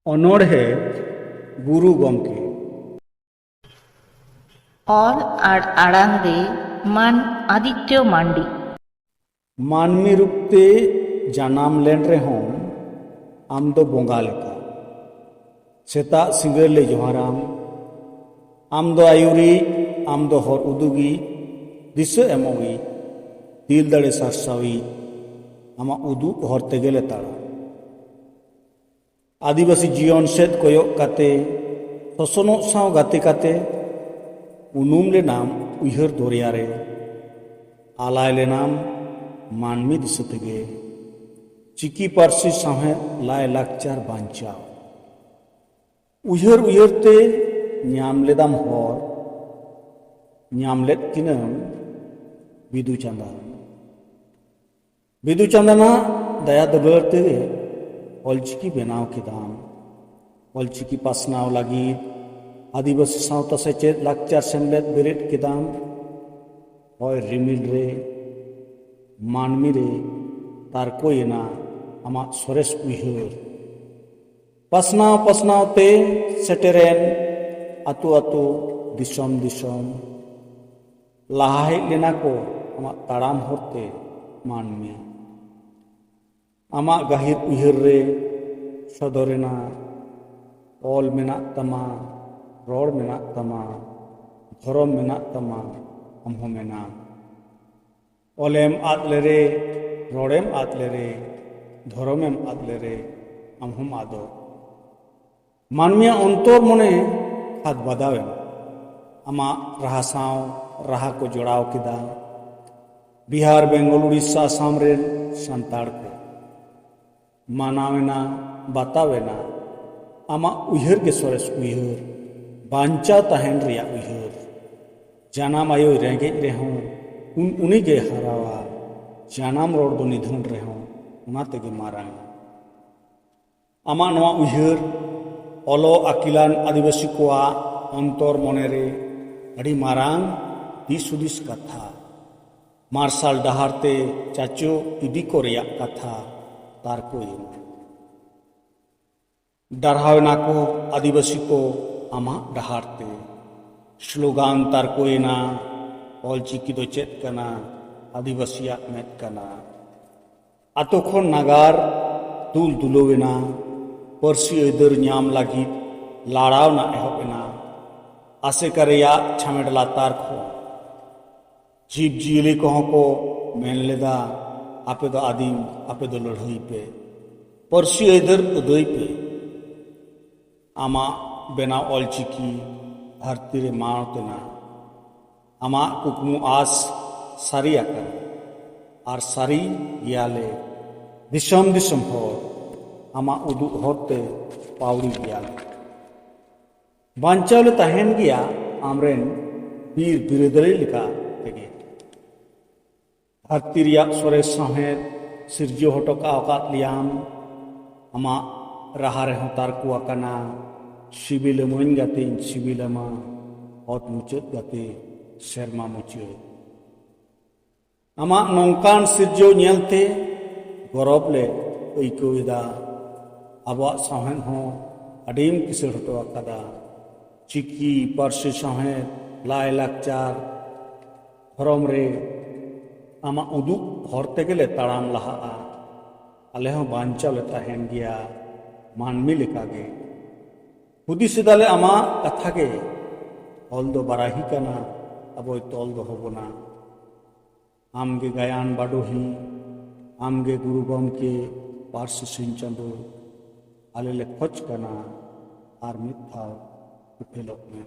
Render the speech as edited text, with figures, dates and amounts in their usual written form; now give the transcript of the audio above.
অনড়হে গুরু গমকে অল আর আড়াংরে মান আদিত্য মান্ডি मानमी रूपते जानाम लेन रहे आम दो बोंगा लेका सेता सिंगर ले जोहाराम आम दो आयुरी आम दो हर उदुगी दिसो एमोगी दिल दड़े सरसावी आमा उदु हर तेगेले ताड़ा आदिवासी जीवन सेद कोयोग काते ससनो साव गाते काते उनुम ले नाम उयहर दोरियारे आलाय ले नाम मानमी दिसो तेगे चिकी पारसी साहे लाय लाकचार बांचाव उयहर उयहरते ᱧᱟᱢ ᱞᱮᱫᱟᱢ ᱦᱚᱨ ᱧᱟᱢ ᱞᱮᱫ ᱠᱤᱱᱟᱹᱢ ᱵᱤᱫᱩ ᱪᱟᱸᱫᱟᱱ ᱵᱤᱫᱩ ᱪᱟᱸᱫᱟᱱᱟᱜ ᱫᱟᱭᱟ ᱫᱩᱞᱟᱹᱲ ᱛᱮᱜᱮ ᱚᱞᱪᱤᱠᱤ ᱵᱮᱱᱟᱣ ᱠᱮᱫᱟᱢ ᱚᱞᱪᱤᱠᱤ ᱯᱟᱥᱱᱟᱣ ᱞᱟᱹᱜᱤᱫ आदिवासी सावता सेचेद लाकचार सेमलेद बेरेद केदाम होय रिमिल रे मानमी रे तारकोयना आमा सोरेस उयहर पासनाव पासनाव ते सेटेरेन आतु आतु दिसोम दिसोम लाहा हेज लेना को आमा ताड़ाम होते मानमी आमा गाहिर उयहर रे सदरेना ऑल मेना तमा रोड मेना तमा धरम मेना तमा हमहो मेना ओलेम आद लेरे रोडेम आद लेरे धरमेम आद लेरे हमहोम आदो मानमिया अंतर मने हाथ बदावे आमा राहा साव राहा को जोड़ाव किदा बिहार बेंगल उड़ीसा आसाम रे संताड़ को मानावेना बतावेना आमा उयहर के सोरेस उयहर बांचा तहन रिया उयहर जानाम आयो रेंगे रेहों उनी के हरावा जानाम रोड दो निधन रेहों उना तेगे मारांग आमा नवा उयहर ओलो अकिलान आदिवासी कोआ अंतर मनेरे अड़ी मारांग दिसुदिस कथा मार्शल डहारते चाचो इदी को रिया कथा तार को डरहावना को आदिवासी को आमा डहारते स्लोगान तार कोयना ऑलचिकी दो चेत कना आदिवासिया मेत कना आतो खन नागार दुल दुलोवेना परसी ऐदर ᱧᱟᱢ लागिद लाड़ाव ना एहबेना आसे करेया छामेडला तार खो जीव जियली को मेन लेदा आपे दो आदिम आपे दो लड़ई पे परसी ऐदर उदय पे आमा बेना ऑलचिकी धरती रे मानतेना आमा कुकमु आस सारी आकर और सारी याले दिसम दिसम हो आमा उदु होते पावड़ी याले बांचावले तहन गया आमरेन वीर बिरदले लिखा तेगे धरती रिया सोरे सहेद सिरजो हटका औकात लियाम आमा राहा रे तार कुआ कना सिबिलमोन गाते सिबिलमा हट मुचत गाते सेरमा मुचत आमा नौकान सिरजो नेलते गरब ले ऐकोदा आबा साहेन हो अडीम किसे हटो आकादा चिकी पारसी साहेन लाय लाकचार धरम रे आमा उदुक हरते गेले ताड़ाम लहा आले हो बांचाव ले तहन गया मानमी लेकागे हुदिसदाले आमा कथा के हल दो बाराही कना अब तल दो होबना आमगे गायान बाडोही आमगे गुरु गमके पारसी सिंह चंदो आले ले खोज कना आर मिथाव उफेलोक में